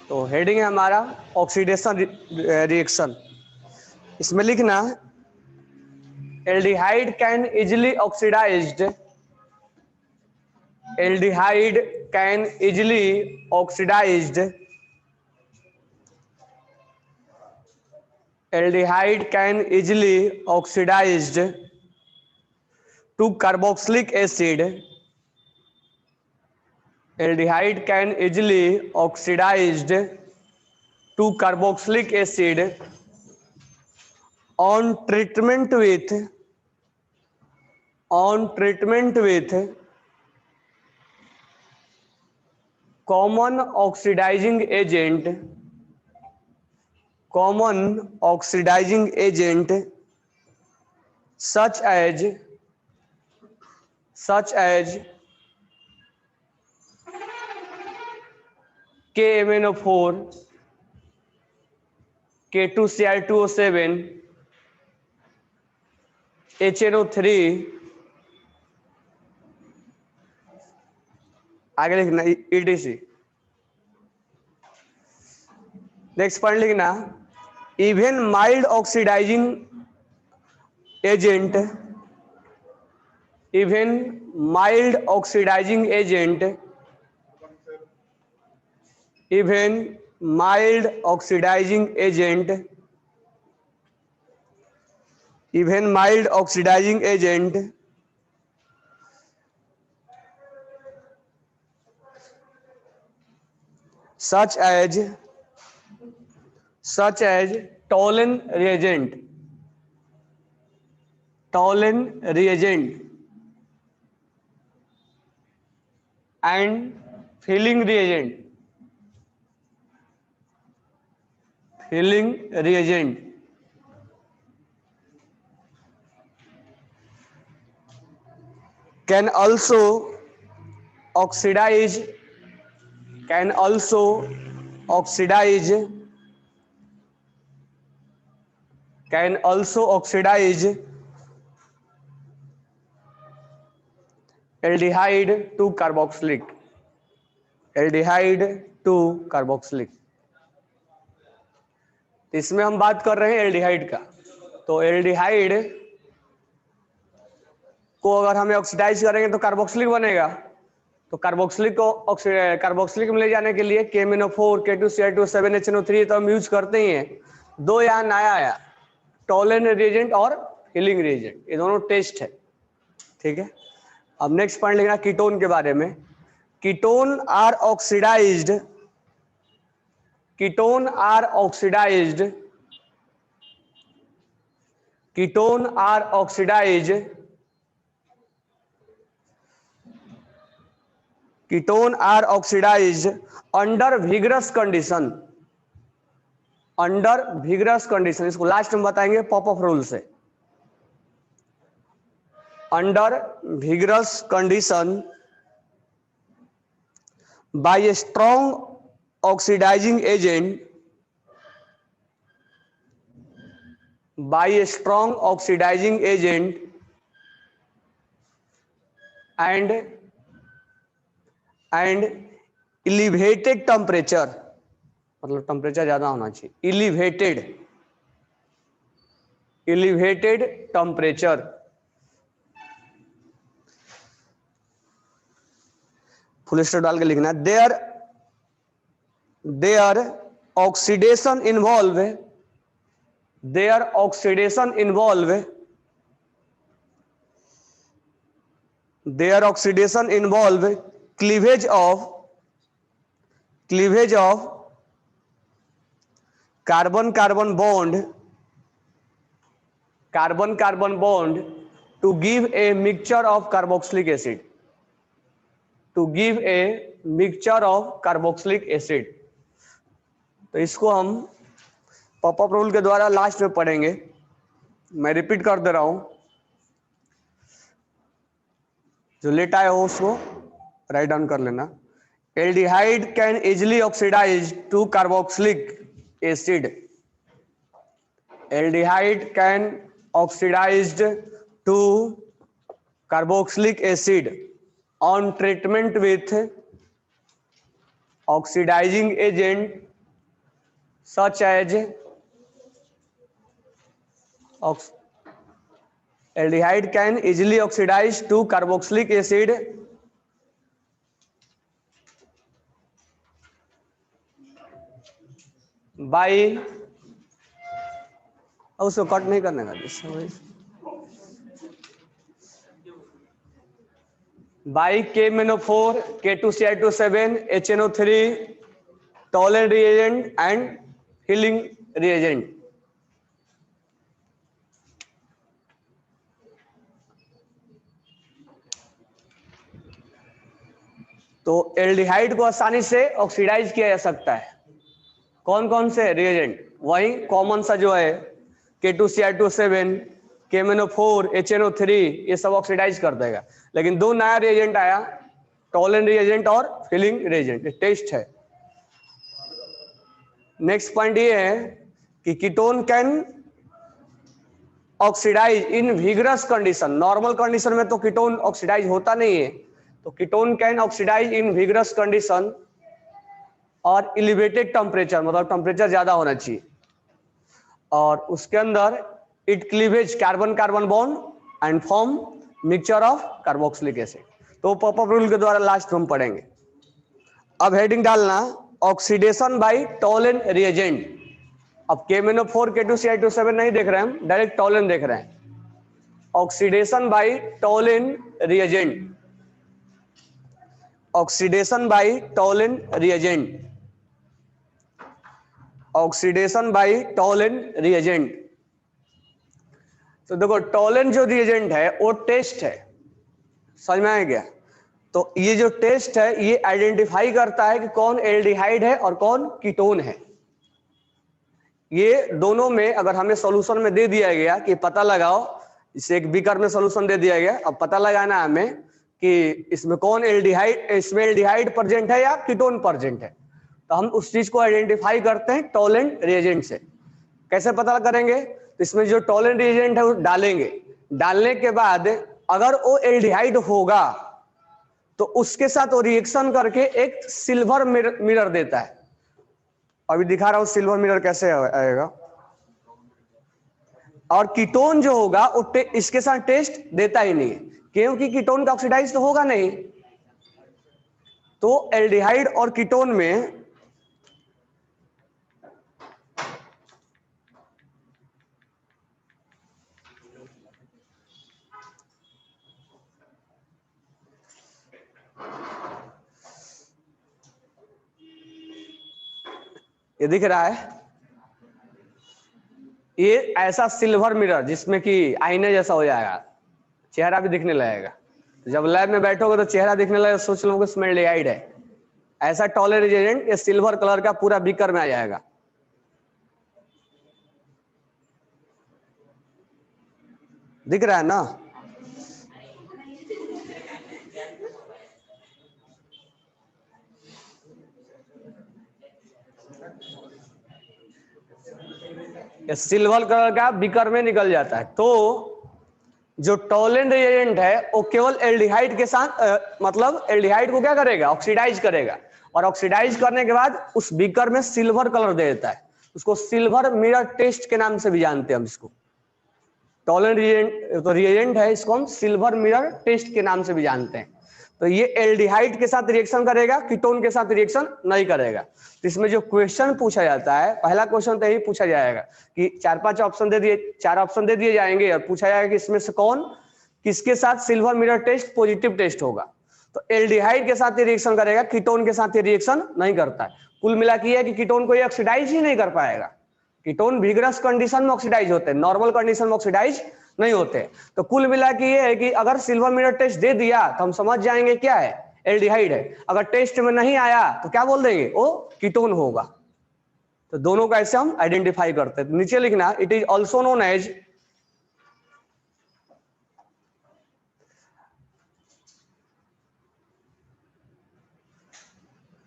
तो हेडिंग है हमारा ऑक्सीडेशन रिएक्शन। इसमें लिखना aldehyde can easily oxidized, aldehyde can easily oxidized, aldehyde can easily oxidized to carboxylic acid, aldehyde can easily oxidized to carboxylic acid on treatment with common oxidizing agent such as KMnO4, K2Cl2O7, HNO3, आगे लिखना ETC। Next point लिखना even mild oxidizing agent, even mild oxidizing agent, even mild oxidizing agent, even mild oxidizing agent such as Tollens reagent, and filling reagent can also oxidize aldehyde to carboxylic, इसमें हम बात कर रहे हैं aldehyde का। तो aldehyde को अगर हमें ऑक्सीडाइज करेंगे तो कार्बोक्सिलिक बनेगा। तो कार्बोक्सिलिक में ले जाने के लिए KMnO4, K2Cl2O7, HNO3 तो हम यूज करते ही हैं। दो यहाँ नया आया, टॉलेंस रिएजेंट और फिलिंग रिएजेंट, ये दोनों टेस्ट है, ठीक है। अब नेक्स्ट पॉइंट लिखना कीटोन के बारे में। Ketone are oxidized under vigorous condition, इसको लास्ट में बताएंगे पॉप-अप रूल से। Under vigorous condition by a strong oxidizing agent and elevated temperature, मतलब टेम्परेचर ज्यादा होना चाहिए, elevated टेम्परेचर, फुल स्टॉप डाल के लिखना there oxidation involve cleavage of carbon-carbon bond to give a mixture of carboxylic acid, तो इसको हम पॉप-अप रूल के द्वारा लास्ट में पढ़ेंगे। मैं रिपीट कर दे रहा हूं, जो लेट आया हो उसको राइट डाउन कर लेना। Aldehyde can easily oxidize to carboxylic acid, aldehyde can oxidized to carboxylic acid on treatment with oxidizing agent such as aldehyde can easily oxidize to carboxylic acid by, उसको cut नहीं करने का, by KMnO4, K2Cl2, HNO3, Tollens reagent and healing reagent। तो aldehyde को आसानी से oxidise किया जा सकता है। कौन कौन से रिएजेंट? वही कॉमन सा जो है K2Cl2, KMnO4, HNO3, ये सब ऑक्सीडाइज कर देगा। लेकिन दो नया रिएजेंट आया, टॉलेंट रिएजेंट और फिलिंग रिएजेंट, टेस्ट है। नेक्स्ट पॉइंट ये है कि ketone can oxidize in vigorous condition. Normal condition में तो कीटोन ऑक्सीडाइज होता नहीं है, तो ketone can oxidize in vigorous condition और एलिवेटेड टेम्परेचर, मतलब टेम्परेचर ज्यादा होना चाहिए। और उसके अंदर it cleavage carbon carbon bond and form mixture of carboxylic acid. तो पॉपअप रूल के द्वारा लास्ट में पढ़ेंगे। अब हेडिंग डालना ऑक्सीडेशन बाय टॉलेंट रिएजेंट। अब KMnO4, K2Cl2 नहीं देख रहे हैं हम, डायरेक्ट टॉलेंट देख रहे हैं। Oxidation by Tollens reagent, oxidation by Tollens reagent, oxidation by Tollens reagent. तो देखो टॉलेंट जो रिएजेंट है वो टेस्ट है, समझ में आया क्या? तो ये जो टेस्ट है ये आइडेंटिफाई करता है कि कौन एल्डिहाइड है और कौन कीटोन है। ये दोनों में अगर हमें सॉल्यूशन में दे दिया गया कि पता लगाओ, इसे एक बीकर में सॉल्यूशन दे दिया गया, अब पता लगाना हमें कि इसमें कौन एल्डिहाइड, इसमें एल्डिहाइड प्रेजेंट है या कीटोन प्रेजेंट है, तो हम उस चीज को आइडेंटिफाई करते हैं टॉलेंट रिएजेंट से। कैसे पता करेंगे? तो इसमें जो टॉलेंट रिएजेंट है वो डालेंगे, डालने के बाद अगर वो एल्डिहाइड होगा तो उसके साथ वो रिएक्शन करके एक सिल्वर मिरर देता है। अभी दिखा रहा हूं सिल्वर मिरर कैसे आएगा। और कीटोन जो होगा वो इसके साथ टेस्ट देता ही नहीं, क्योंकि कीटोन का ऑक्सीडाइज तो होगा नहीं। तो एल्डिहाइड और कीटोन में ये दिख रहा है, ये ऐसा सिल्वर मिरर जिसमें कि आईने जैसा हो जाएगा, चेहरा भी दिखने लगेगा। जब लैब में बैठोगे तो चेहरा दिखने लगेगा, सोच लो कि इसमें एल्डिहाइड है। ऐसा टॉलेंट रिएजेंट ये सिल्वर कलर का पूरा बीकर में आ जाएगा। दिख रहा है ना? ये सिल्वर कलर का बीकर में निकल जाता है। तो जो टॉलेंट रिएजेंट है वो केवल एल्डिहाइड के साथ मतलब एल्डिहाइड को क्या करेगा? ऑक्सीडाइज करेगा, और ऑक्सीडाइज करने के बाद उस बीकर में सिल्वर कलर दे देता है। उसको सिल्वर मिरर टेस्ट के नाम से भी जानते हैं हम इसको। टॉलेंट रिएजेंट तो रिएजेंट है, इसको हम सिल्वर मिरर टेस्ट के नाम से भी जानते हैं। तो ये एल्डिहाइड के साथ रिएक्शन करेगा, कीटोन के साथ रिएक्शन नहीं करेगा। तो इसमें जो क्वेश्चन पूछा जाता है, पहला क्वेश्चन तो यही पूछा जाएगा कि 4-5 ऑप्शन दे दिए, 4 ऑप्शन दे दिए जाएंगे और पूछा जाएगा कि इसमें से कौन किसके साथ silver mirror test positive test होगा। तो एल्डिहाइड के साथ रिएक्शन करेगा, कीटोन के साथ रिएक्शन नहीं करता है। कुल मिला के है कि कीटोन को ये ऑक्सीडाइज ही नहीं कर पाएगा। कीटोन विगरस कंडीशन में ऑक्सीडाइज होते हैं, नॉर्मल कंडीशन में ऑक्सीडाइज नहीं होते। तो कुल मिला के ये है कि अगर सिल्वर मिरर टेस्ट दे दिया तो हम समझ जाएंगे क्या है, एल्डिहाइड है। अगर टेस्ट में नहीं आया तो क्या बोल देंगे, वो कीटोन होगा। तो दोनों का ऐसे हम आइडेंटिफाई करते हैं। नीचे लिखना it is also known as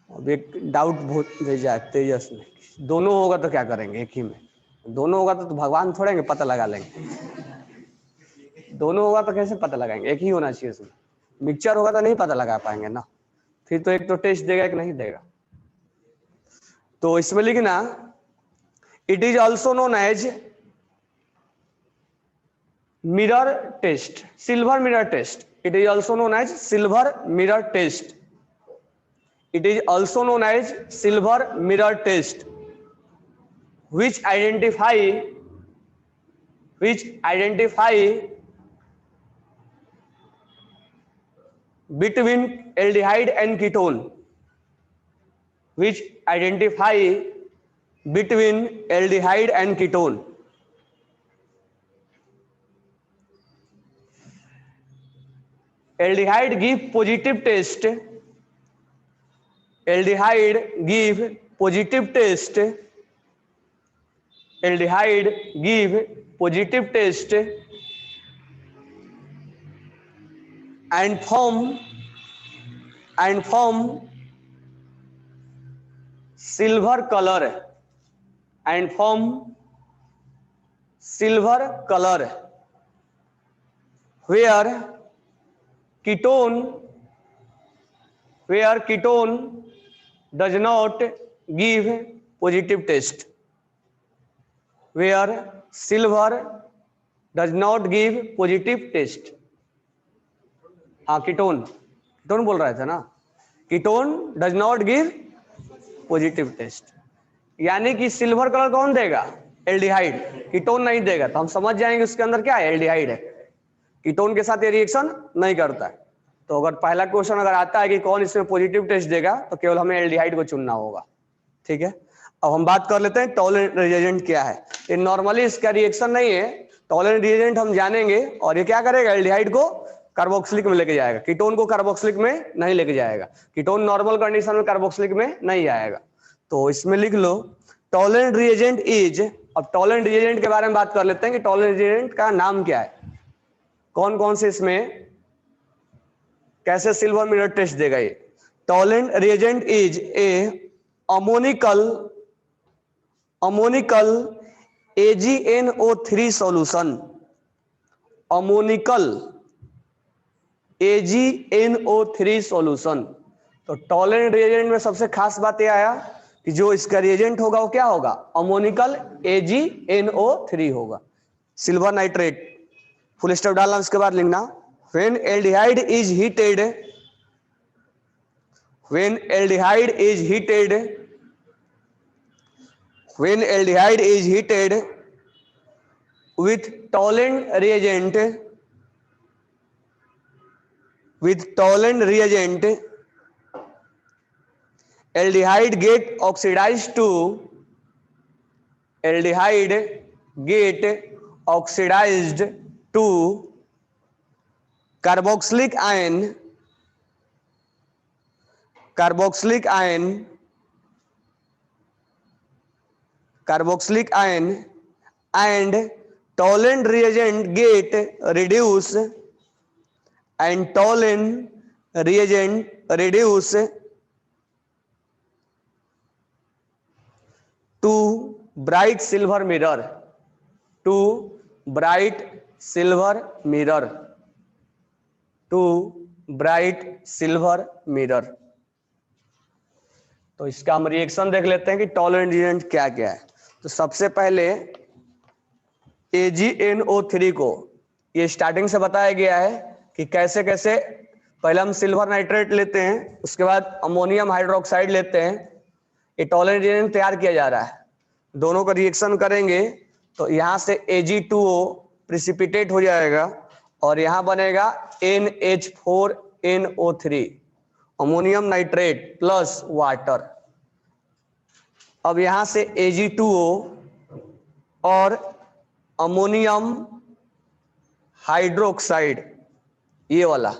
अब एक डाउट बहुत भेजा है तेजस ने, दोनों होगा तो क्या करेंगे? एक ही में दोनों होगा तो भगवान थोड़ेंगे पता लगा लेंगे। दोनों होगा तो कैसे पता लगाएंगे? एक ही होना चाहिए इसमें। मिक्सचर होगा तो नहीं पता लगा पाएंगे ना, फिर तो एक तो टेस्ट देगा एक नहीं देगा। तो इसमें लिखना it is also known as mirror test, silver mirror test. It is also known as silver mirror test. It is also known as silver mirror test which identify between aldehyde and ketone, which identify between aldehyde and ketone. Aldehyde give positive taste, aldehyde give positive taste, aldehyde give positive taste and form silver color, and form silver color, where ketone does not give positive taste, where silver does not give positive taste. हाँ ketone बोल रहा था ना, ketone does not give positive test, यानी कि silver colour कौन देगा? Aldehyde, ketone नहीं देगा। तो हम समझ जाएंगे उसके अंदर क्या है, एल्डिहाइड है, कीटोन के साथ ये रिएक्शन नहीं करता है। तो अगर पहला क्वेश्चन अगर आता है कि कौन इसमें पॉजिटिव टेस्ट देगा, तो केवल हमें एल्डिहाइड को चुनना होगा। ठीक है, अब हम बात कर लेते हैं टॉलरेंट रिएजेंट क्या है। ये नॉर्मली इसका रिएक्शन नहीं है, टॉलरेंट रिएजेंट हम जानेंगे। और ये क्या करेगा, एल्डिहाइड को कार्बोक्सिलिक में लेके जाएगा, कीटोन को कार्बोक्सिलिक में नहीं लेके जाएगा। कीटोन नॉर्मल कंडीशन में कार्बोक्सिलिक में नहीं आएगा। तो इसमें लिख लो टॉलरेंट रिएजेंट इज। अब टॉलरेंट रिएजेंट के बारे में बात कर लेते हैं कि टॉलरेंट रिएजेंट का नाम क्या है, कौन कौन से इसमें कैसे सिल्वर मिरर टेस्ट देगा ये। Tolerant reagent is a ammoniacal AgNO3 solution, ammoniacal AgNO3 solution. तो टॉलरेंट रिएजेंट में सबसे खास बात यह आया कि जो इसका रिएजेंट होगा वो क्या होगा, अमोनिकल AgNO3 होगा, सिल्वर नाइट्रेट। फुल स्टॉप डालना, उसके बाद लिखना when aldehyde is heated with toluene reagent, aldehyde get oxidized to carboxylic ion and toluene reagent get reduce to bright silver mirror। तो इसका हम रिएक्शन देख लेते हैं कि टॉलरेंट रिएजेंट क्या क्या है। तो सबसे पहले AgNO3 को ये स्टार्टिंग से बताया गया है कि कैसे कैसे पहले हम सिल्वर नाइट्रेट लेते हैं, उसके बाद अमोनियम हाइड्रोक्साइड लेते हैं, ये टॉलरेंट रिएजेंट तैयार किया जा रहा है। दोनों का रिएक्शन करेंगे तो यहाँ से Ag2O प्रिसिपिटेट हो जाएगा और यहाँ बनेगा NH4NO3 ammonium nitrate plus water. अब यहां से Ag2O और अमोनियम हाइड्रोक्साइड, ये वाला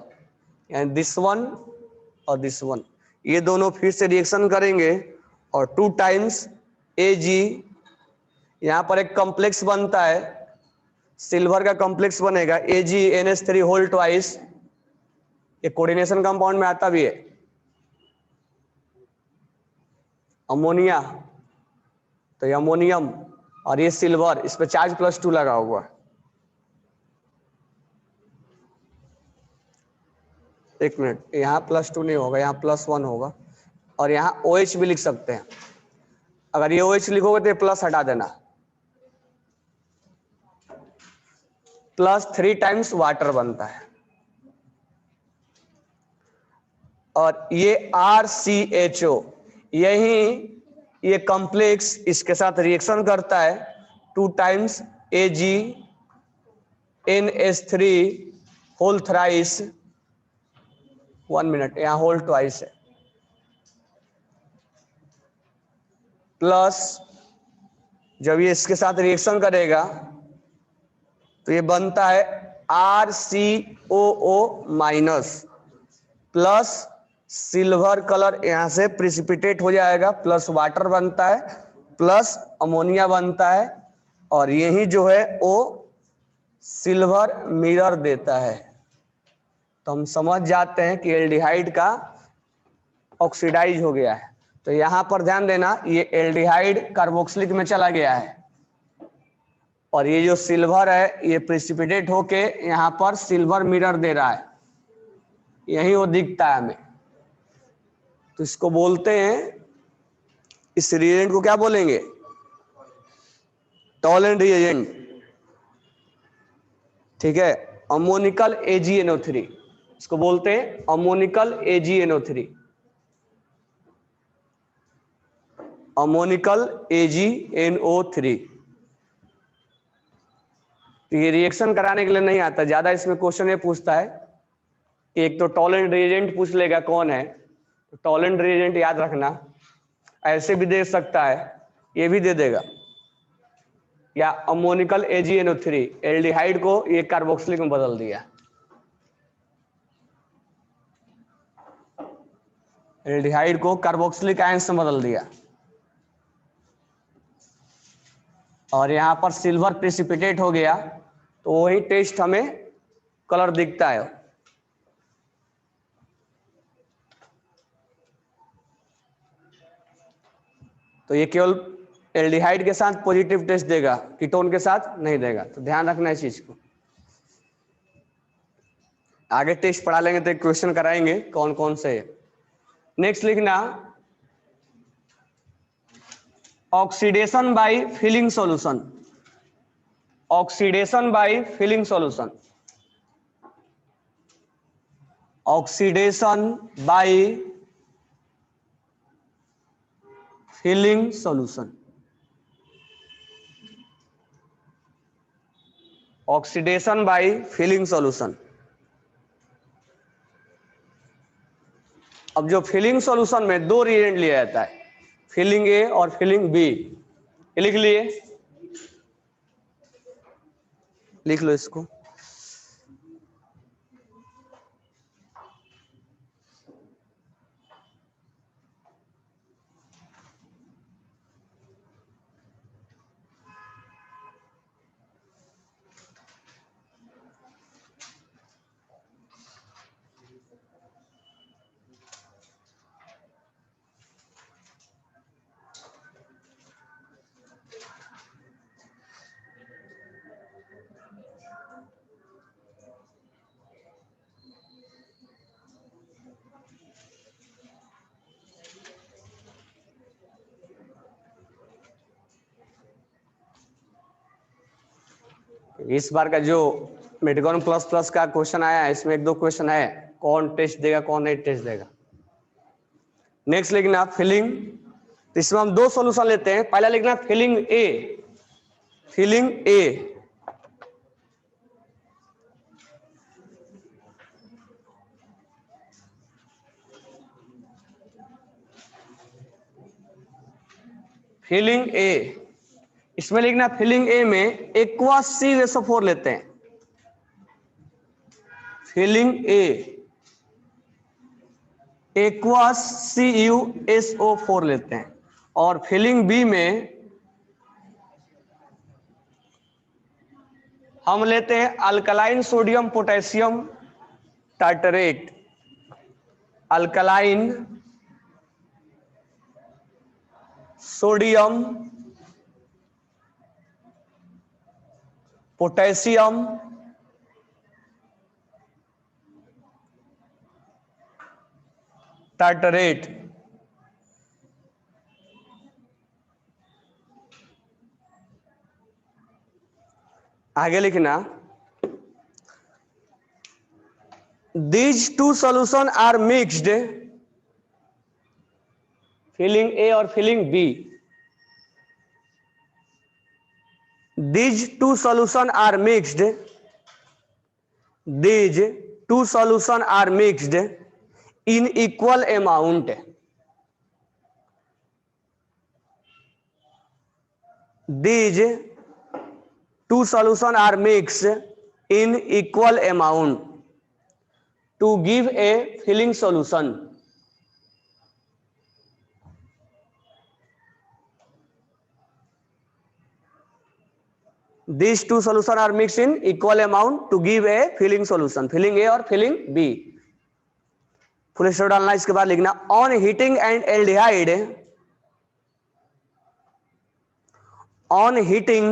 यानी दिस वन और दिस वन, ये दोनों फिर से रिएक्शन करेंगे और 2 टाइम्स Ag, यहां पर एक कॉम्प्लेक्स बनता है, सिल्वर का कॉम्प्लेक्स बनेगा AgNH3 होल ट्वाइस, ये कोऑर्डिनेशन कंपाउंड में आता भी है। अमोनिया, तो ये अमोनियम और ये सिल्वर, इस पे चार्ज +2 लगा हुआ है। एक मिनट, यहाँ +2 नहीं होगा, यहाँ +1 होगा और यहाँ OH भी लिख सकते हैं। अगर ये OH लिखोगे तो प्लस हटा देना, प्लस 3 टाइम्स वाटर बनता है। और ये RCHO, यही ये कॉम्प्लेक्स इसके साथ रिएक्शन करता है 2 times AgNH3 whole thrice, 1 minute, यहां होल ट्वाइस है, प्लस जब ये इसके साथ रिएक्शन करेगा तो ये बनता है RCOO minus, plus silver colour यहां से प्रिसिपिटेट हो जाएगा, प्लस वाटर बनता है, प्लस अमोनिया बनता है, और यही जो है वो सिल्वर मिरर देता है। तो हम समझ जाते हैं कि एल्डिहाइड का ऑक्सीडाइज हो गया है। तो यहां पर ध्यान देना, ये एल्डिहाइड कार्बोक्सिलिक में चला गया है, और ये जो सिल्वर है ये प्रिसिपिटेट होके यहां पर सिल्वर मिरर दे रहा है, यही वो दिखता है हमें। तो इसको बोलते हैं, इस रिएजेंट को क्या बोलेंगे? टॉलेंट रिएजेंट, ठीक है। अमोनिकल AgNO3, इसको बोलते हैं अमोनिकल AgNO3, अमोनिकल AgNO3। तो ये रिएक्शन कराने के लिए नहीं आता, ज्यादा इसमें क्वेश्चन ये पूछता है कि एक तो टॉलेंट रिएजेंट पूछ लेगा कौन है, तो टॉलेंट रिएजेंट याद रखना, ऐसे भी दे सकता है, ये भी दे देगा, या अमोनिकल AgNO3, एल्डिहाइड को ये कार्बोक्सिलिक में बदल दिया, एल्डिहाइड को कार्बोक्सिलिक आयंस में बदल दिया, और यहां पर सिल्वर प्रेसिपिटेट हो गया, तो वही टेस्ट हमें कलर दिखता है। तो ये केवल एल्डिहाइड के साथ पॉजिटिव टेस्ट देगा, कीटोन के साथ नहीं देगा, तो ध्यान रखना इस चीज को। आगे टेस्ट पढ़ा लेंगे तो एक क्वेश्चन कराएंगे कौन कौन से है। नेक्स्ट लिखना, oxidation by Fehling solution, oxidation by Fehling solution, oxidation by Fehling solution, oxidation by Fehling solution. अब जो फिलिंग सॉल्यूशन में दो रिएजेंट लिया जाता है, फिलिंग ए और फिलिंग बी, लिख लिए, लिख लो इसको। इस बार का जो मेटगॉन प्लस प्लस का क्वेश्चन आया है, इसमें एक दो क्वेश्चन है, कौन टेस्ट देगा कौन नहीं टेस्ट देगा। नेक्स्ट लिखना फिलिंग, तो इसमें हम दो सॉल्यूशन लेते हैं, पहला लिखना फिलिंग ए, फिलिंग ए, फिलिंग ए, इसमें लिखना फिलिंग ए में एक्वस CuSO4 लेते हैं, फिलिंग ए एक्वस CuSO4 लेते हैं, और फिलिंग बी में हम लेते हैं alkaline sodium potassium tartrate, alkaline sodium potassium tartrate. आगे लिखना, these two solution are mixed, Fehling A और Fehling B, these two solution are mixed, these two solution are mixed in equal amount, these two solutions are mixed in equal amount to give a filling solution. These two solutions are mixed in equal amount to give a filling solution. filling A और filling B. Full stop डालना, इसके बाद लिखना on heating and aldehyde, on heating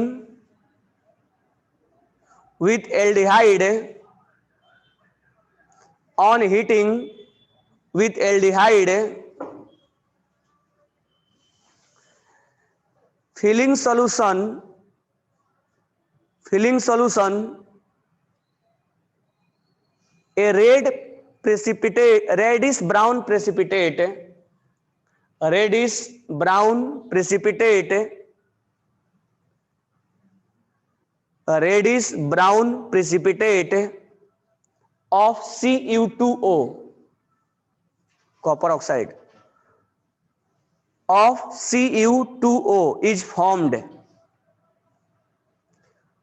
with aldehyde, on heating with aldehyde, filling solution a red precipitate, reddish brown precipitate, reddish brown precipitate, reddish brown precipitate of Cu2O, copper oxide of Cu2O is formed.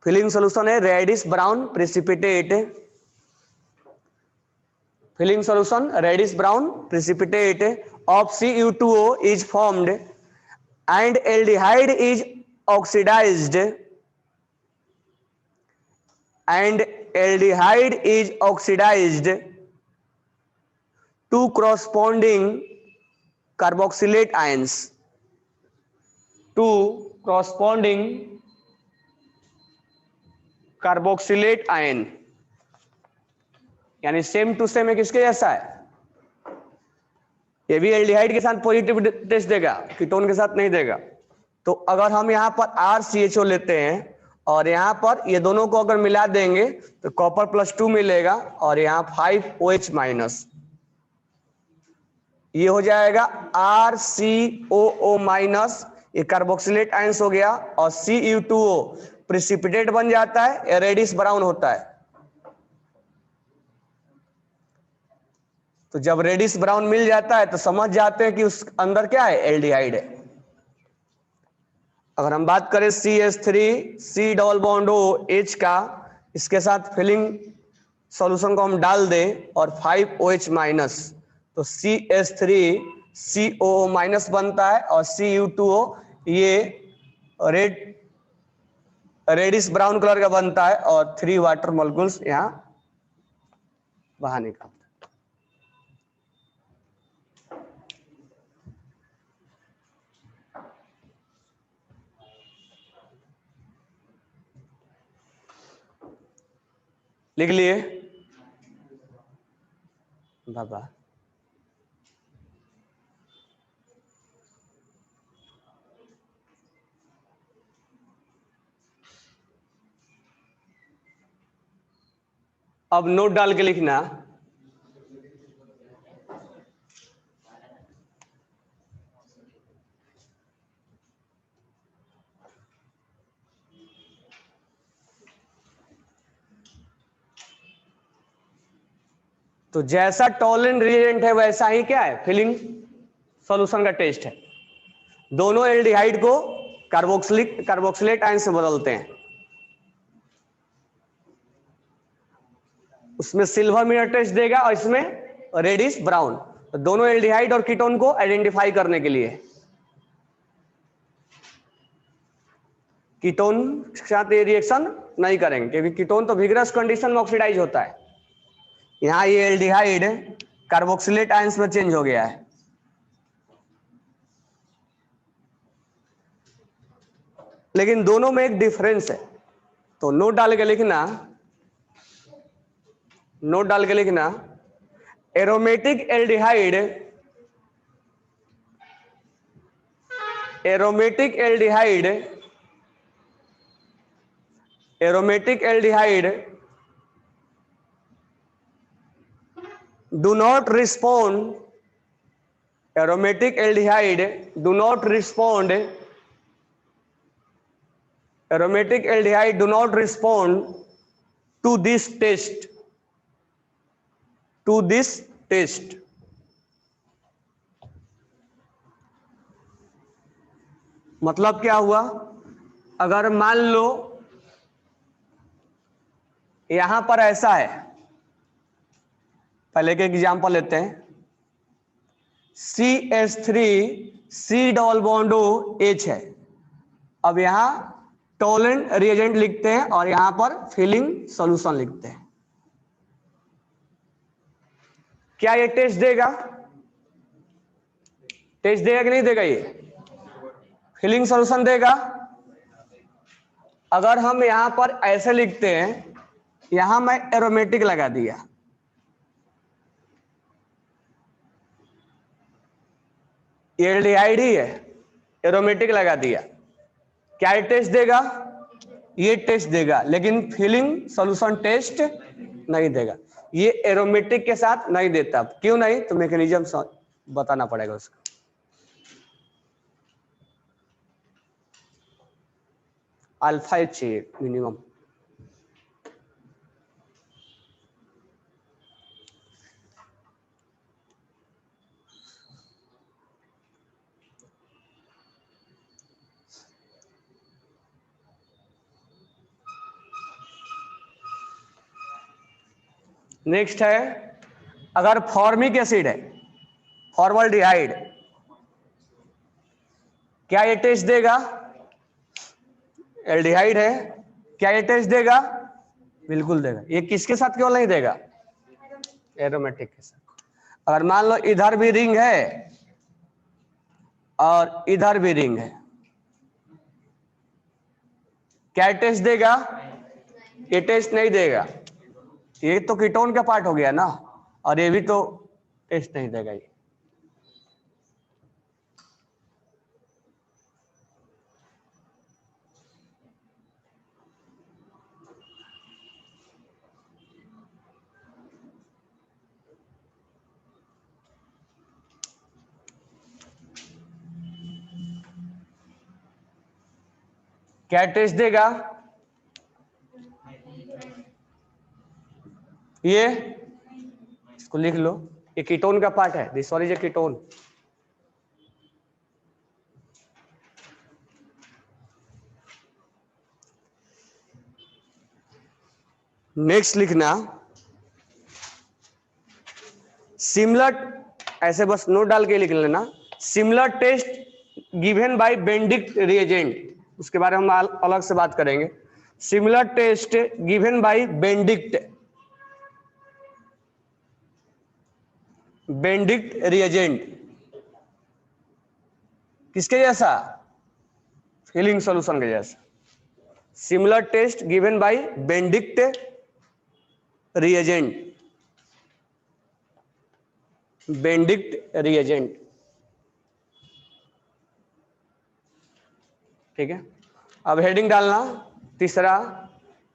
Fehling solution है reddish brown precipitate, Fehling solution reddish brown precipitate of Cu2O is formed and aldehyde is oxidized, and aldehyde is oxidized to corresponding carboxylate ions, to corresponding carboxylate ion, यानी same to same है किसके जैसा है, ये भी aldehyde के साथ positive test देगा, कीटोन के साथ नहीं देगा। तो अगर हम यहां पर RCHO लेते हैं और यहां पर ये दोनों को अगर मिला देंगे तो कॉपर +2 मिलेगा और यहां 5OH माइनस, ये हो जाएगा RCOO माइनस, ये कार्बोक्सिलेट आयंस हो गया, और Cu2O प्रेसिपिटेट बन जाता है, रेडिश ब्राउन होता है। तो जब रेडिश ब्राउन मिल जाता है तो समझ जाते हैं कि उस अंदर क्या है, एल्डिहाइड है। अगर हम बात करें CH3 डबल बॉन्ड OH का, इसके साथ फिलिंग सॉल्यूशन को हम डाल दें और 5OH माइनस, तो CH3COO माइनस बनता है और Cu2O ये रेडिश ब्राउन कलर का बनता है और 3 वाटर मॉलिक्यूल्स यहां बाहर निकलता है। लिख लिए बाबा, अब नोट डाल के लिखना, तो जैसा टॉलरेंट रिएजेंट है वैसा ही क्या है, फिलिंग सॉल्यूशन का टेस्ट है। दोनों एल्डिहाइड को कार्बोक्सिलेट आयन से बदलते हैं, उसमें सिल्वर मिरर टेस्ट देगा और इसमें रेडिश ब्राउन, तो दोनों एल्डिहाइड और कीटोन को आइडेंटिफाई करने के लिए। कीटोन के साथ ये रिएक्शन नहीं करेंगे क्योंकि कीटोन तो विगरस कंडीशन में ऑक्सीडाइज होता है, यहां ये एल्डिहाइड कार्बोक्सिलेट आयंस में चेंज हो गया है। लेकिन दोनों में एक डिफरेंस है, तो नोट डाल के लिखना, नोट डाल के लिखना, aromatic aldehyde, aromatic aldehyde, aromatic aldehyde do not respond, aromatic aldehyde do not respond, aromatic aldehyde do not respond to this test, to this test. मतलब क्या हुआ, अगर मान लो यहां पर ऐसा है, पहले के एग्जांपल लेते हैं, CH3 C double bond O H है। अब यहां टोलेंट रिएजेंट लिखते हैं और यहां पर फिलिंग सॉल्यूशन लिखते हैं। क्या ये टेस्ट देगा? टेस्ट देगा कि नहीं देगा? ये फिलिंग सॉल्यूशन देगा। अगर हम यहां पर ऐसे लिखते हैं, यहां मैं एरोमेटिक लगा दिया, ये एल्डिहाइड ही है, एरोमेटिक लगा दिया, क्या ये टेस्ट देगा? ये टेस्ट देगा, लेकिन फिलिंग सॉल्यूशन टेस्ट नहीं देगा। ये एरोमेटिक के साथ नहीं देता। क्यों नहीं? तो मैकेनिज्म बताना पड़ेगा उसका। अल्फा एच चाहिए मिनिमम। नेक्स्ट है, अगर फॉर्मिक एसिड है, फॉर्मल्डिहाइड, क्या ये टेस्ट देगा? एल्डिहाइड है, क्या ये टेस्ट देगा? बिल्कुल देगा। ये किसके साथ क्यों नहीं देगा? एरोमेटिक के साथ। अगर मान लो इधर भी रिंग है और इधर भी रिंग है, क्या ये टेस्ट देगा? ये टेस्ट नहीं देगा। ये तो कीटोन का पार्ट हो गया ना, और ये भी तो टेस्ट नहीं देगा। ये क्या टेस्ट देगा? ये इसको लिख लो, ये कीटोन का पार्ट है, this one is a ketone. Next लिखना, सिमिलर, ऐसे बस नोट डाल के लिख लेना, similar test given by Benedict reagent, उसके बारे में हम अलग से बात करेंगे। Similar test given by Benedict, Benedict reagent, किसके जैसा? फिलिंग सॉल्यूशन के जैसा। Similar test given by Benedict reagent, Benedict reagent, ठीक है। अब हेडिंग डालना, तीसरा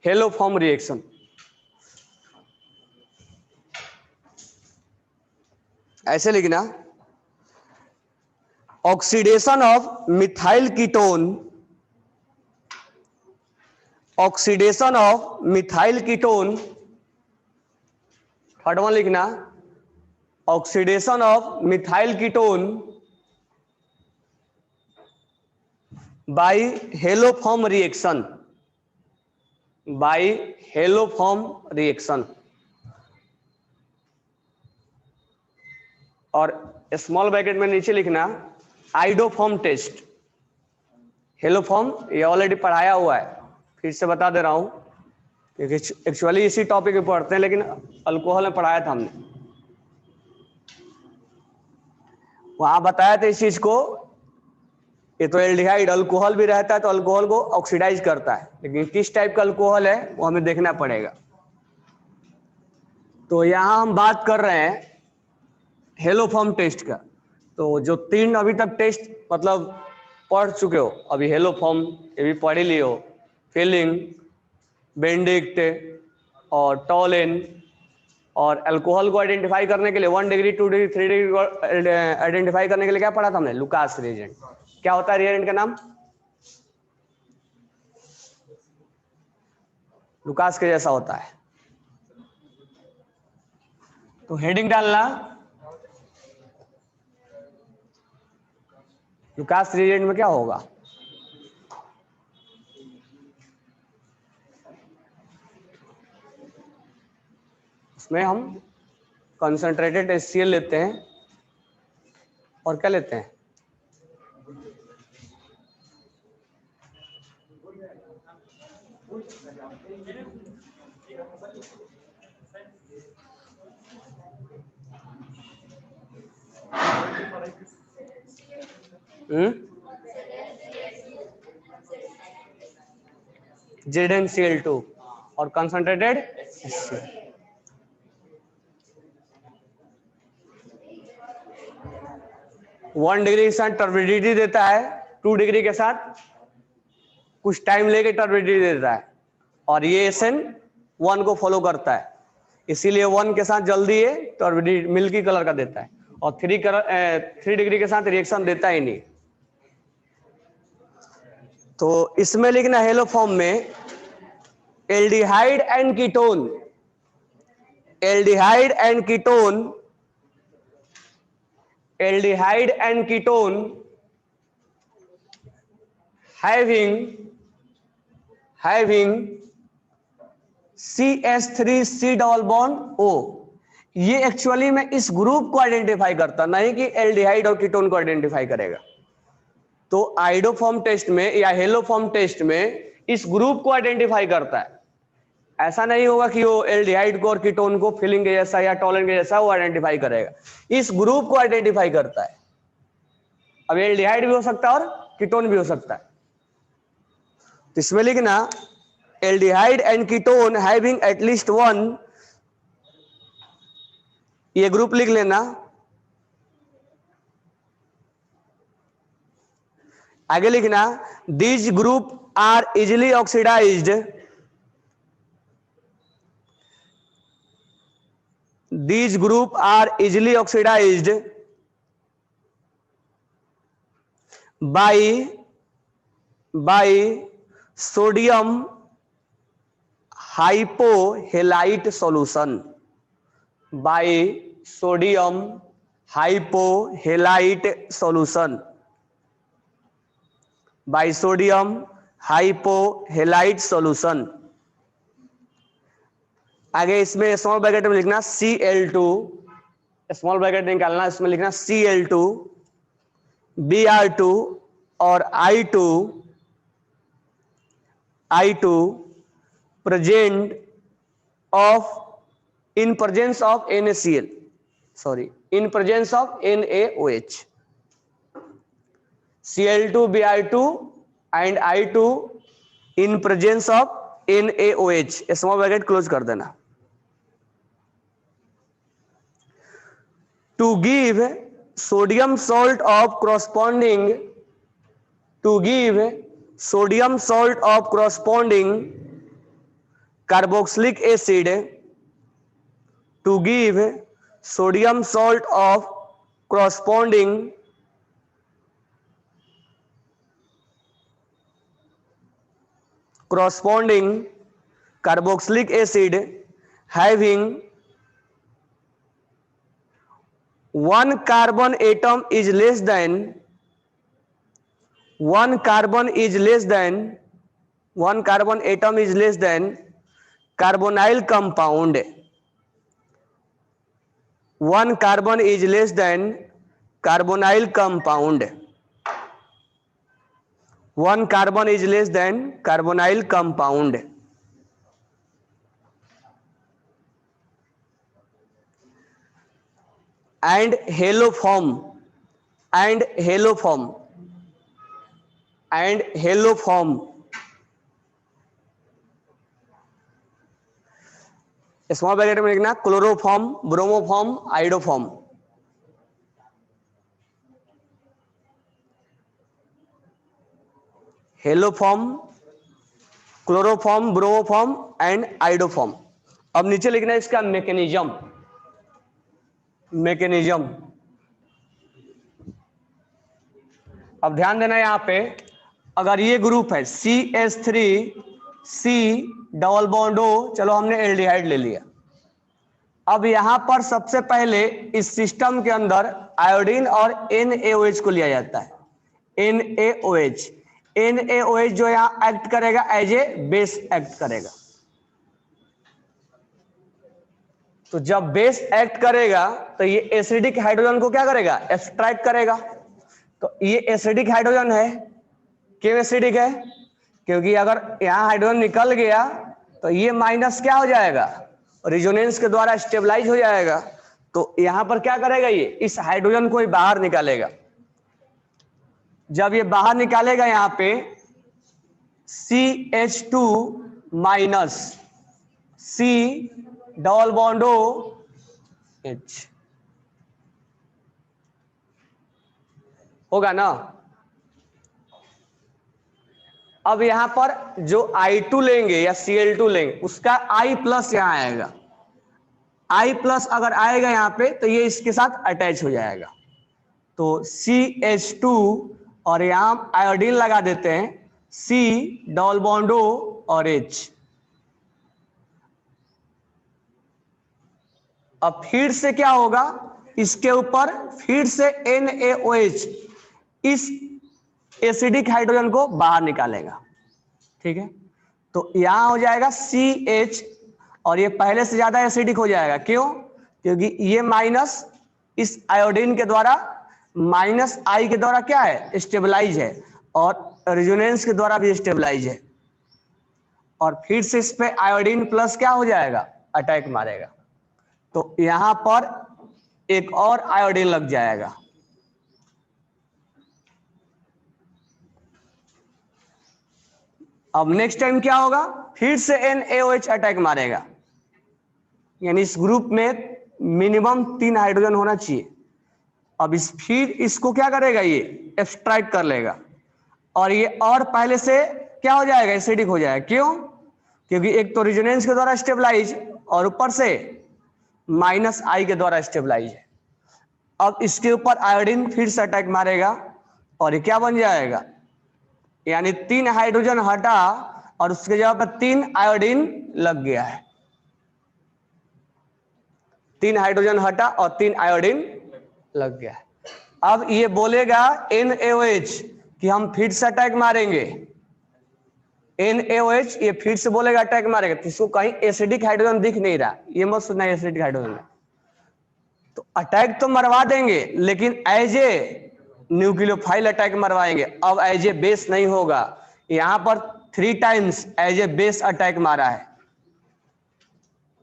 हेलोफॉर्म रिएक्शन। ऐसे लिखना, oxidation of methyl ketone, oxidation of methyl ketone, third one लिखना, oxidation of methyl ketone by haloform reaction, by haloform reaction. और small bracket में नीचे लिखना आइडोफॉर्म टेस्ट। हेलोफॉर्म ये ऑलरेडी पढ़ाया हुआ है, फिर से बता दे रहा हूं, क्योंकि एक्चुअली इसी टॉपिक पे पढ़ते हैं, लेकिन अल्कोहल में पढ़ाया था हमने, वहां बताया था इस चीज को। ये तो एल्डिहाइड अल्कोहल भी रहता है, तो अल्कोहल को ऑक्सीडाइज करता है, लेकिन किस टाइप का अल्कोहल है वो हमें देखना पड़ेगा। तो यहां हम बात कर रहे हैं हेलोफॉर्म टेस्ट का। तो जो तीन अभी तक टेस्ट मतलब पढ़ चुके हो, अभी हेलोफॉर्म ये भी पढ़ ही लिए हो, फिलिंग बेंडिक्ट और टॉलेन, और अल्कोहल को आइडेंटिफाई करने के लिए 1 डिग्री 2 डिग्री 3 डिग्री को आइडेंटिफाई करने के लिए क्या पढ़ा था हमने? Lucas reagent. क्या होता है रिएजेंट का नाम? लुकास के जैसा होता है। तो हेडिंग डालना लुकास रिएजेंट में क्या होगा? उसमें हम कंसंट्रेटेड HCl लेते हैं और क्या लेते हैं? ZnCl2 और कंसंट्रेटेड HCl। वन डिग्री के साथ टर्बिडिटी देता है, 2 डिग्री के साथ कुछ टाइम लेके टर्बिडिटी देता है, और ये SN1 को फॉलो करता है, इसीलिए 1 के साथ जल्दी ये टर्बिडिटी मिल्की कलर का देता है, और 3 डिग्री के साथ रिएक्शन देता ही नहीं। तो इसमें लिखना हेलो फॉर्म में aldehyde and ketone, aldehyde and ketone, aldehyde and ketone having CH3C double bond O। ये एक्चुअली में इस ग्रुप को आइडेंटिफाई करता, नहीं कि एल्डिहाइड और कीटोन को आइडेंटिफाई करेगा। तो आइडोफॉर्म टेस्ट में या हेलोफॉर्म टेस्ट में इस ग्रुप को आइडेंटिफाई करता है। ऐसा नहीं होगा कि वो एल्डिहाइड को और कीटोन को फिलिंग के जैसा या टॉलन के जैसा वो आइडेंटिफाई करेगा, इस ग्रुप को आइडेंटिफाई करता है। अब एल्डिहाइड भी हो सकता है और कीटोन भी हो सकता है। तो इसमें लिखना aldehyde and ketone having at least 1, ये ग्रुप लिख लेना। आगे लिखना these group are easily oxidized, these group are easily oxidized by sodium hypohalite solution, by sodium hypohalite solution, by sodium hypohalite solution। आगे इसमें स्मॉल ब्रैकेट में लिखना Cl2, स्मॉल ब्रैकेट निकालना, इसमें लिखना Cl2 Br2 और I2 present of in presence of NaCl, sorry, in presence of NaOH, Cl2 Br2 and I2 in presence of NaOH, small bracket close कर देना। To give sodium salt of corresponding, to give sodium salt of corresponding carboxylic acid, to give sodium salt of corresponding carboxylic acid having 1 carbon atom is less than 1 carbon atom is less than carbonyl compound, 1 carbon is less than carbonyl compound, 1 carbon is less than carbonyl compound। and haloform small bracket में लिखना chloroform, bromoform, iodoform. Haloform chloroform, bromoform and iodoform. अब नीचे लिखना है इसका mechanism. अब ध्यान देना यहां पे, अगर ये ग्रुप है CH3C डबल बॉन्ड O, चलो हमने एल्डिहाइड ले लिया। अब यहां पर सबसे पहले इस सिस्टम के अंदर आयोडीन और NaOH को लिया जाता है। NaOH जो यहां एक्ट करेगा एज ए बेस एक्ट करेगा। तो जब बेस एक्ट करेगा तो ये एसिडिक हाइड्रोजन को क्या करेगा, एक्सट्रैक्ट करेगा। तो ये एसिडिक हाइड्रोजन है। क्यों एसिडिक है? क्योंकि अगर यहां हाइड्रोजन निकल गया तो ये माइनस क्या हो जाएगा, रिजोनेंस के द्वारा स्टेबलाइज हो जाएगा। तो यहां पर क्या करेगा, ये इस हाइड्रोजन को बाहर निकालेगा। जब ये बाहर निकालेगा यहां पे CH2 minus C double bond OH होगा ना। अब यहां पर जो I2 लेंगे या Cl2 लेंगे उसका I प्लस यहां आएगा। I प्लस अगर आएगा यहां पे तो ये इसके साथ अटैच हो जाएगा। तो CH2 और यहां आयोडीन लगा देते हैं C डबल बॉन्ड O और H। अब फिर से क्या होगा, इसके ऊपर फिर से NaOH इस एसिडिक हाइड्रोजन को बाहर निकालेगा। ठीक है, तो यहां हो जाएगा CH और ये पहले से ज्यादा एसिडिक हो जाएगा। क्यों? क्योंकि ये माइनस इस आयोडीन के द्वारा माइनस I के द्वारा क्या है, स्टेबलाइज है, और रेजोनेंस के द्वारा भी स्टेबलाइज है। और फिर से इस पे आयोडीन प्लस क्या हो जाएगा, अटैक मारेगा। तो यहां पर एक और आयोडीन लग जाएगा। अब नेक्स्ट टाइम क्या होगा, फिर से NaOH अटैक मारेगा। यानी इस ग्रुप में मिनिमम 3 हाइड्रोजन होना चाहिए। अब फिर इसको क्या करेगा, ये एक्सट्रैक्ट कर लेगा और ये और पहले से क्या हो जाएगा, एसिडिक हो जाएगा। क्यों? क्योंकि एक तो रेजोनेंस के द्वारा स्टेबलाइज और ऊपर से माइनस I के द्वारा स्टेबलाइज है। अब इसके ऊपर आयोडीन फिर से अटैक मारेगा और ये क्या बन जाएगा, यानी 3 हाइड्रोजन हटा और उसके जगह पर 3 आयोडीन लग गया है। 3 हाइड्रोजन हटा और 3 आयोडीन लग गया है। अब ये बोलेगा NaOH कि हम फिर से अटैक मारेंगे। NaOH ये फिर से बोलेगा अटैक मारेगा, तो इसको कहीं एसिडिक हाइड्रोजन दिख नहीं रहा, ये मत सोचना एसिडिक हाइड्रोजन है। तो अटैक तो मरवा देंगे लेकिन एज ए न्यूक्लियोफाइल अटैक मरवाएंगे। अब एज ए बेस नहीं होगा। यहां पर 3 times as a base attack मारा है,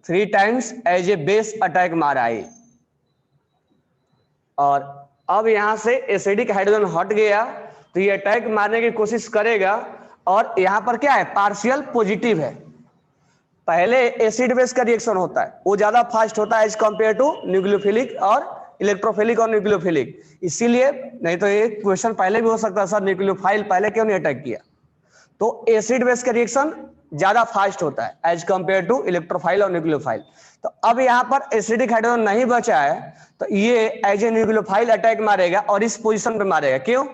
3 times as a base attack मारा है। और अब यहां से एसिडिक हाइड्रोजन हट गया तो ये अटैक मारने की कोशिश करेगा। और यहां पर क्या है, पार्शियल पॉजिटिव है। पहले एसिड बेस का रिएक्शन होता है, वो ज्यादा फास्ट होता है एज कंपेयर टू न्यूक्लियोफिलिक और इलेक्ट्रोफिलिक और न्यूक्लियोफिलिक। इसीलिए, नहीं तो ये क्वेश्चन पहले भी हो सकता है, सर न्यूक्लियोफाइल पहले क्यों नहीं अटैक किया। तो एसिड बेस का रिएक्शन ज्यादा फास्ट होता है एज कंपेयर टू इलेक्ट्रोफाइल और न्यूक्लियोफाइल। तो अब यहां पर एसिडिक हाइड्रोजन नहीं बचा है तो ये एज ए न्यूक्लियोफाइल अटैक मारेगा और इस पोजीशन पे मारेगा। क्यों?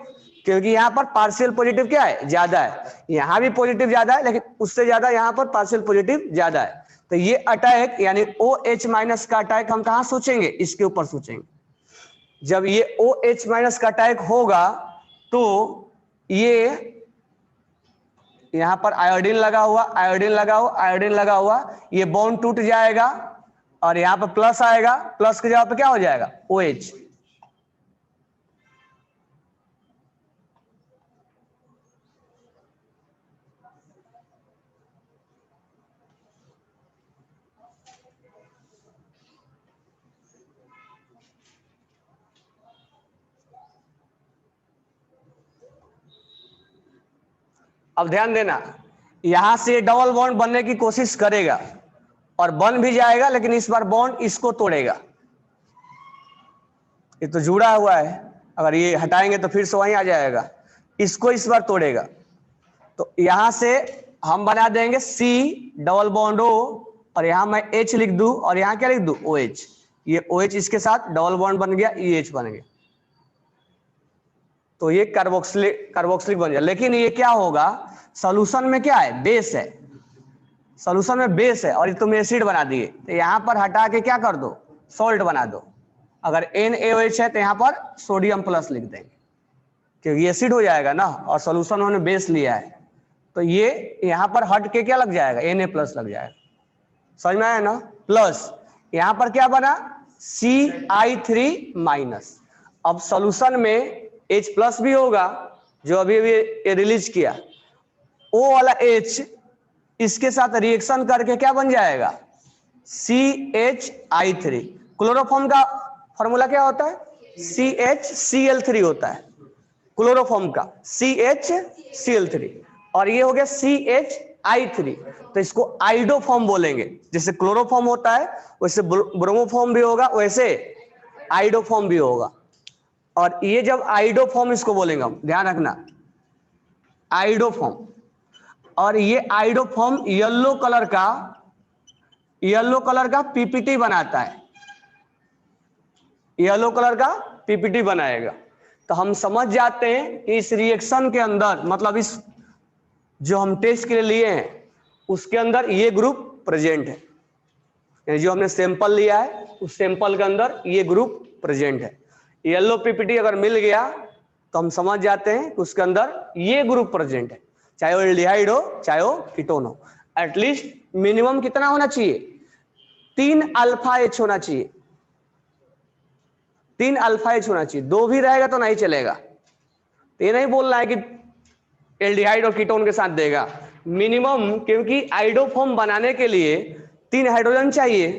क्योंकि यहां पर पार्शियल पॉजिटिव क्या है, ज्यादा है। यहां भी पॉजिटिव ज्यादा है लेकिन उससे ज्यादा यहां पर पार्शियल पॉजिटिव ज्यादा है। तो ये अटैक यानी OH माइनस का अटैक हम कहां सोचेंगे, इसके ऊपर सोचेंगे। जब ये OH माइनस का अटैक होगा तो ये यहां पर आयोडीन लगा हुआ, आयोडीन लगा हुआ, आयोडीन लगा हुआ, ये बॉन्ड टूट जाएगा और यहां पर प्लस आएगा, प्लस की जगह पे क्या हो जाएगा, OH। अब ध्यान देना, यहां से डबल बॉन्ड बनने की कोशिश करेगा और बन भी जाएगा, लेकिन इस बार बॉन्ड इसको तोड़ेगा। ये तो जुड़ा हुआ है, अगर ये हटाएंगे तो फिर से वहीं आ जाएगा। इसको इस बार तोड़ेगा। तो यहां से हम बना देंगे C डबल बॉन्ड O, और यहां मैं H लिख दूं और यहां क्या लिख दूं OH। ये OH इसके साथ डबल बॉन्ड बन गया, EH बन गया, तो ये कार्बोक्सिलिक बन गया। लेकिन ये क्या होगा, सॉल्यूशन में क्या है, बेस है, सॉल्यूशन में बेस है और ये तुम एसिड बना दिए, तो यहां पर हटा के क्या कर दो, सॉल्ट बना दो। अगर NaOH है तो यहां पर सोडियम प्लस लिख देंगे, क्योंकि एसिड हो जाएगा ना और सॉल्यूशन उन्होंने बेस लिया है, तो ये यहां पर हट के क्या लग जाएगा, Na+ लग जाएगा। समझ में आया ना। प्लस यहां पर क्या बना, Ci3-। अब सॉल्यूशन में H+ भी होगा, जो अभी अभी रिलीज किया, O वाला H इसके साथ रिएक्शन करके क्या बन जाएगा, CH3। क्लोरोफॉर्म का फॉर्मूला क्या होता है, CHCl3 होता है, क्लोरोफॉर्म का CHCl3, और ये हो गया CHI3, तो इसको आइडोफॉर्म बोलेंगे। जैसे क्लोरोफॉर्म होता है वैसे ब्रोमोफॉर्म भी होगा, वैसे आइडोफॉर्म भी होगा। और ये जब आइडोफॉर्म इसको बोलेंगे हम, ध्यान रखना, आइडोफॉर्म। और ये आइडोफॉर्म येलो कलर का पीपीटी बनाता है, येलो कलर का पीपीटी बनाएगा। तो हम समझ जाते हैं कि इस रिएक्शन के अंदर, मतलब इस जो हम टेस्ट के लिए लिए हैं उसके अंदर ये ग्रुप प्रेजेंट है, यानी जो हमने सैंपल लिया है उस सैंपल के अंदर ये ग्रुप प्रेजेंट है। येलो पीपीटी अगर मिल गया तो हम समझ जाते हैं कि उसके अंदर ये ग्रुप प्रेजेंट है, चाहे वो एल्डिहाइड हो चाहे वो कीटोन हो। एटलीस्ट मिनिमम कितना होना चाहिए, 3 अल्फा H होना चाहिए, 3 अल्फा H होना चाहिए। 2 भी रहेगा तो नहीं चलेगा। तो ये नहीं बोलना है कि एल्डिहाइड और कीटोन के साथ देगा, मिनिमम, क्योंकि आइडोफॉर्म बनाने के लिए 3 हाइड्रोजन चाहिए,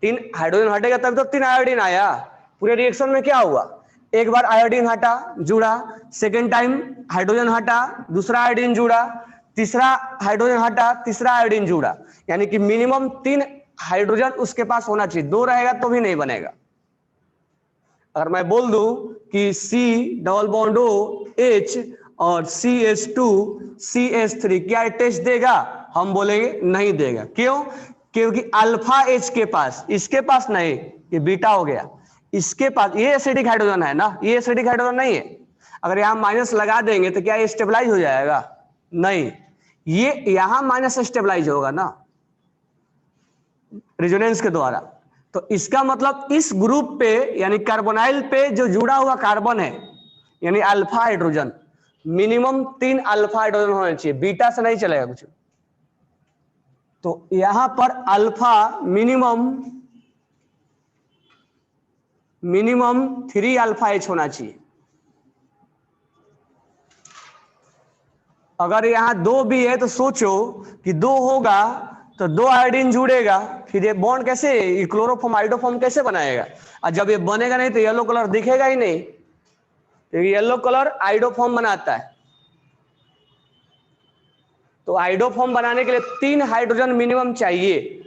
3 हाइड्रोजन हटेगा तब तो 3 आयोडीन आया। पूरे रिएक्शन में क्या हुआ, एक बार आयोडीन हटा जुड़ा, सेकेंड टाइम हाइड्रोजन हटा दूसरा आयोडीन जुड़ा, तीसरा हाइड्रोजन हटा तीसरा आयोडीन जुड़ा, यानी कि मिनिमम 3 हाइड्रोजन उसके पास होना चाहिए। 2 रहेगा तो भी नहीं बनेगा। अगर मैं बोल दूं कि C double bond O H और CH2CH3 क्या टेस्ट देगा, हम बोलेंगे नहीं देगा। क्यों, क्योंकि अल्फा H के पास, इसके पास नहीं, ये बीटा हो गया, इसके पास ये एसिडिक हाइड्रोजन है ना, ये एसिडिक हाइड्रोजन नहीं है। अगर यहां माइनस लगा देंगे तो क्या ये स्टेबलाइज हो जाएगा, नहीं, ये यहां माइनस स्टेबलाइज होगा ना रेजोनेंस के द्वारा। तो इसका मतलब इस ग्रुप पे यानी कार्बोनाइल पे जो जुड़ा हुआ कार्बन है यानी alpha hydrogen, minimum 3 alpha hydrogen होना चाहिए, बीटा से नहीं चलेगा कुछ। तो यहां पर अल्फा मिनिमम 3 अल्फा H होना चाहिए। अगर यहां 2 भी है तो सोचो कि 2 होगा तो 2 आयोडीन जुड़ेगा, फिर ये बॉन्ड कैसे, ये क्लोरोफॉर्म आइडोफॉर्म कैसे बनाएगा। और जब ये बनेगा नहीं तो येलो कलर दिखेगा ही नहीं, क्योंकि येलो कलर आइडोफॉर्म बनाता है। तो आइडोफॉर्म बनाने के लिए 3 हाइड्रोजन मिनिमम चाहिए,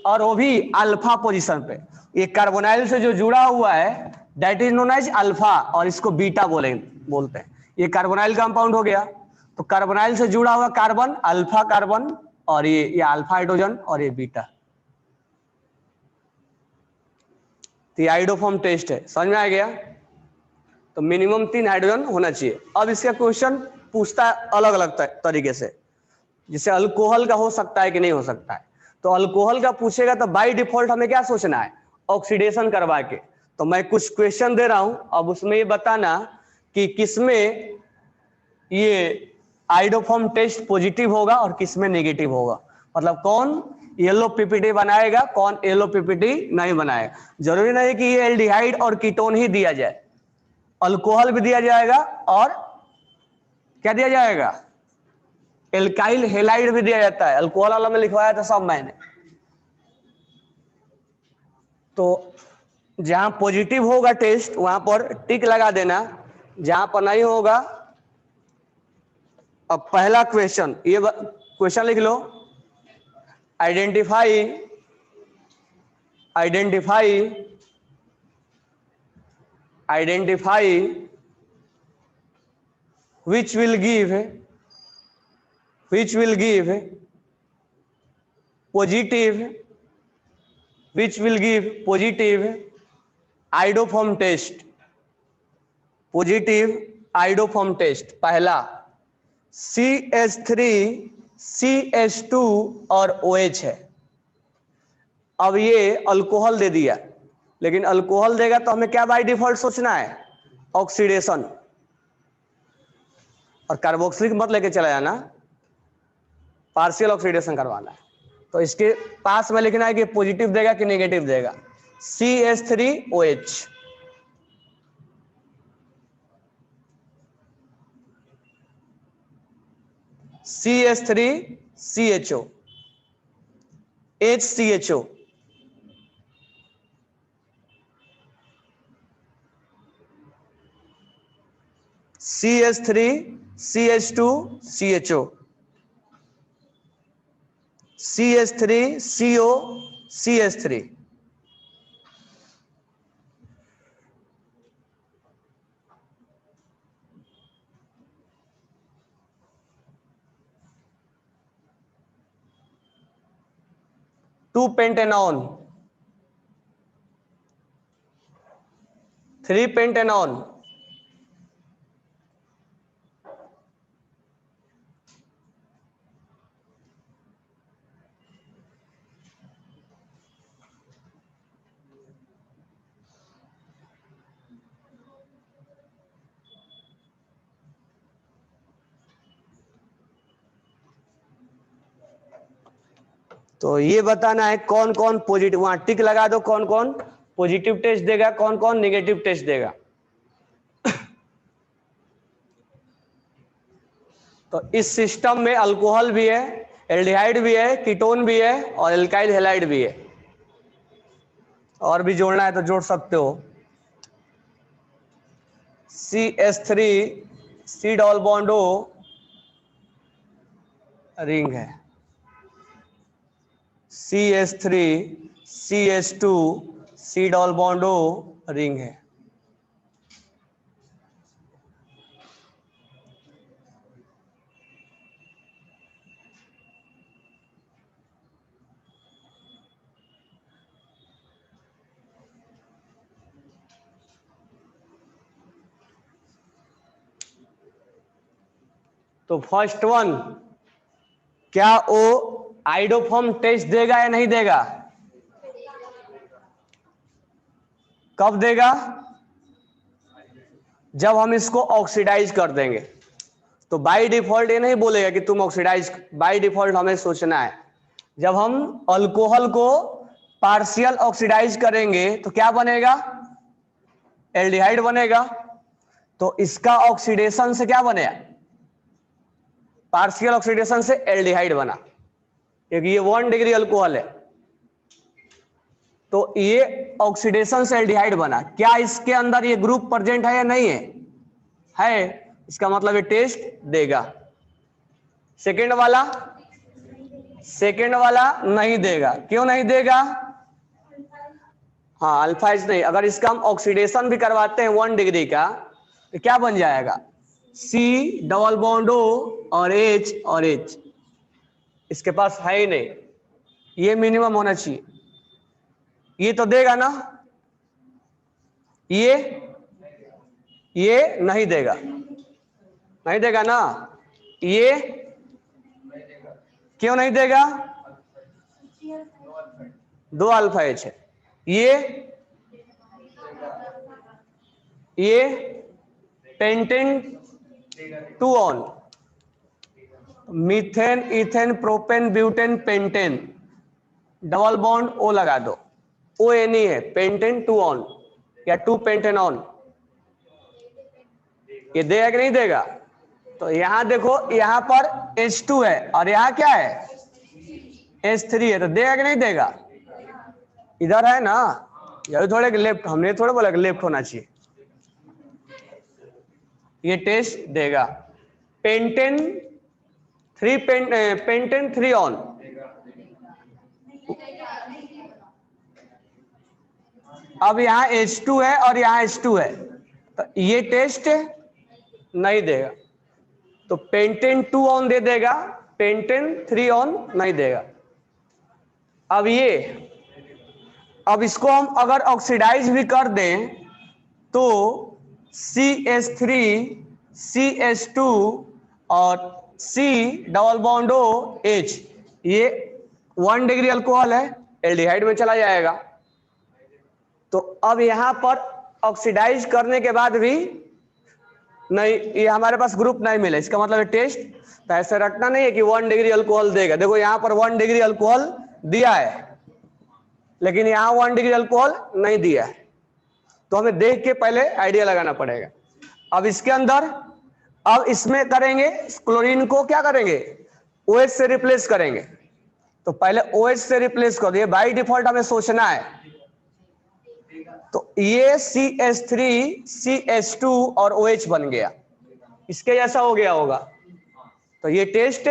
और वो भी अल्फा पोजीशन पे। ये कार्बोनाइल से जो जुड़ा हुआ है that is known as alpha, और इसको बीटा बोलते हैं। ये कार्बोनाइल कंपाउंड हो गया, तो कार्बोनाइल से जुड़ा हुआ कार्बन अल्फा कार्बन, और ये अल्फा हाइड्रोजन और ये बीटा। तो ये आइडोफॉर्म टेस्ट है, समझ में आ गया। तो मिनिमम 3 हाइड्रोजन होना चाहिए। अब इसका क्वेश्चन पूछता है अलग अलग तरीके से, जैसे अल्कोहल का हो सकता है कि नहीं हो सकता है। तो अल्कोहल का पूछेगा तो बाय डिफॉल्ट हमें क्या सोचना है, ऑक्सीडेशन करवा के। तो मैं कुछ क्वेश्चन दे रहा हूं, अब उसमें ये बताना कि किसमें ये आइडोफॉर्म टेस्ट पॉजिटिव होगा और किसमें नेगेटिव होगा। मतलब कौन येलो पीपीटी बनाएगा, कौन येलो पीपीटी नहीं बनाएगा। जरूरी नहीं कि ये एल्डिहाइड और कीटोन ही दिया जाए, अल्कोहल भी दिया जाएगा और क्या दिया जाएगा, एल्काइल हेलाइड भी दिया जाता है। अल्कोहल वाला में लिखवाया था सब मैंने। तो जहां पॉजिटिव होगा टेस्ट वहां पर टिक लगा देना, जहां पर नहीं होगा। अब पहला क्वेश्चन, ये क्वेश्चन लिख लो, identify which will give which will give positive iodoform test, positive iodoform test. पहला CH3 CH2 और OH है। अब ये अल्कोहल दे दिया, लेकिन अल्कोहल देगा तो हमें क्या बाय डिफॉल्ट सोचना है, ऑक्सीडेशन। और कार्बोक्सिलिक मत लेके चला जाना, पार्शियल ऑक्सीडेशन करवाना है। तो इसके पास में लिखना है कि पॉजिटिव देगा कि नेगेटिव देगा। CH3OH, CH3CHO, HCHO, CH3CH2CHO, CH3CO CH3, to pentanone, 3 pentanone, तो ये बताना है कौन कौन पॉजिटिव, वहां टिक लगा दो, कौन कौन पॉजिटिव टेस्ट देगा, कौन कौन नेगेटिव टेस्ट देगा। तो इस सिस्टम में अल्कोहल भी है, एल्डिहाइड भी है, कीटोन भी है और एल्काइल हैलाइड भी है। और भी जोड़ना है तो जोड़ सकते हो। CH3 C double bond O ring है, CH3 CH2 C double bond O ring है। तो फर्स्ट वन, क्या वो आइडोफॉर्म टेस्ट देगा या नहीं देगा? कब देगा? जब हम इसको ऑक्सीडाइज कर देंगे। तो बाय डिफॉल्ट ये नहीं बोलेगा कि तुम ऑक्सीडाइज, बाय डिफॉल्ट हमें सोचना है जब हम अल्कोहल को पार्शियल ऑक्सीडाइज करेंगे तो क्या बनेगा? एल्डिहाइड बनेगा। तो इसका ऑक्सीडेशन से क्या बनेगा? पार्शियल ऑक्सीडेशन से एल्डिहाइड बना, क्योंकि ये 1 डिग्री अल्कोहल है। तो ये ऑक्सीडेशन से एल्डिहाइड बना। क्या इसके अंदर ये ग्रुप प्रेजेंट है या नहीं है? है। इसका मतलब ये टेस्ट देगा। सेकेंड वाला नहीं देगा। क्यों नहीं देगा? हाँ, अल्फाइज नहीं। अगर इसका हम ऑक्सीडेशन भी करवाते हैं 1 डिग्री का तो क्या बन जाएगा? C डबल बॉन्ड O और H और H। इसके पास है ही नहीं, ये मिनिमम होना चाहिए। ये तो देगा ना, ये नहीं देगा, नहीं देगा ना। ये क्यों नहीं देगा? 2 अल्फा H है। ये pentane 2 on, methane ethane propane butane pentane, double bond O लगा दो। O ए नहीं है, पेंटेन 2 ऑन या 2 पेंटेन ऑन। ये देगा कि नहीं देगा? तो यहां देखो, यहां पर H2 है और यहां क्या है? H3 है। तो देगा कि नहीं देगा? इधर है ना, ये थोड़े लेफ्ट, हमने थोड़े बोला कि लेफ्ट होना चाहिए। ये टेस्ट देगा। पेंटेन 3 ऑन, अब यहाँ H2 है और यहाँ H2 है, तो ये टेस्ट नहीं देगा। तो पेंटेन 2 ऑन दे देगा पेंटेन 3 ऑन नहीं देगा। अब इसको हम अगर ऑक्सीडाइज भी कर दें तो CH3 CH2 और C डबल बॉन्ड OH, ये 1 डिग्री अल्कोहल है, एल्डिहाइड में चला जाएगा। तो अब यहां पर ऑक्सीडाइज करने के बाद भी नहीं, ये हमारे पास ग्रुप नहीं मिले, इसका मतलब है टेस्ट। तो ऐसे रटना नहीं है कि 1 डिग्री अल्कोहल देगा। देखो यहां पर 1 डिग्री अल्कोहल दिया है, लेकिन यहां 1 डिग्री अल्कोहल नहीं दिया है, तो हमें देख के पहले आइडिया लगाना पड़ेगा। अब इसके अंदर, अब इसमें करेंगे क्लोरीन को क्या करेंगे, OH से रिप्लेस करेंगे। तो पहले OH से रिप्लेस कर दिए, बाई डिफॉल्ट हमें सोचना है। तो ये CH3 CH2 और OH बन गया, इसके जैसा हो गया होगा, तो ये टेस्ट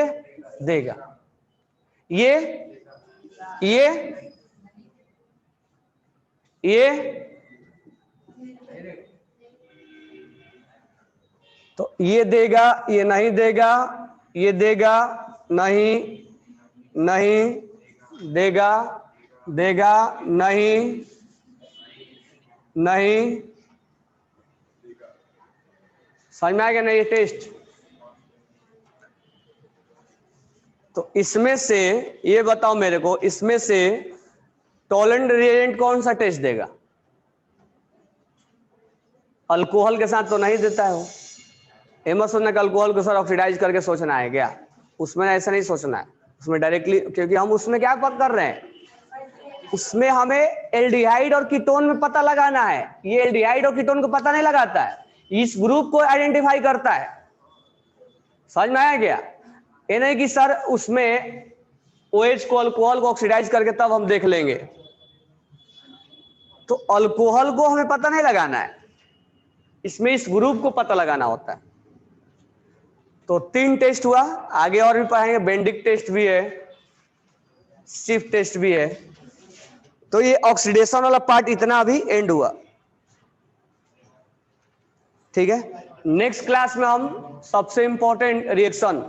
देगा। ये तो ये देगा, ये नहीं देगा, ये देगा, नहीं देगा, देगा नहीं समझ में आ गया ना ये टेस्ट। तो इसमें से ये बताओ मेरे को, इसमें से टॉलरेंट रिएजेंट कौन सा टेस्ट देगा? अल्कोहल के साथ तो नहीं देता है वो। मत सोचना कि अल्कोहल को सर ऑक्सीडाइज करके सोचना है क्या, उसमें ऐसा नहीं सोचना है। उसमें डायरेक्टली, क्योंकि हम उसमें क्या कर रहे हैं, उसमें हमें एल्डिहाइड और कीटोन में पता लगाना है। ये एल्डिहाइड और कीटोन को पता नहीं लगाता है, इस ग्रुप को आइडेंटिफाई करता है। समझ में आया क्या? ये नहीं कि सर उसमें OH को, अल्कोहल को ऑक्सीडाइज करके तब हम देख लेंगे। तो अल्कोहल को हमें पता नहीं लगाना है, इसमें इस ग्रुप को पता लगाना होता है। तो 3 टेस्ट हुआ, आगे और भी पढ़ेंगे। बेंडिक टेस्ट भी है, शिफ्ट टेस्ट भी है। तो ये ऑक्सीडेशन वाला पार्ट इतना अभी एंड हुआ, ठीक है। नेक्स्ट क्लास में हम सबसे इंपॉर्टेंट रिएक्शन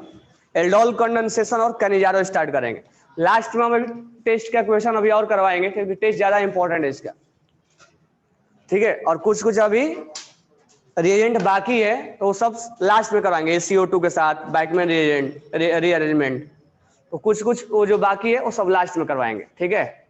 एल्डोल कंडेंसेशन और कैनिजारो स्टार्ट करेंगे। लास्ट में हम टेस्ट का क्वेश्चन अभी और करवाएंगे, क्योंकि टेस्ट ज्यादा इंपॉर्टेंट है इसका, ठीक है। और कुछ अभी रिएजेंट बाकी है, तो वो सब लास्ट में करवाएंगे। CO2 के साथ बैकमैन रिएजेंट रीअरेंजमेंट, तो कुछ वो जो बाकी है वो सब लास्ट में करवाएंगे, ठीक है।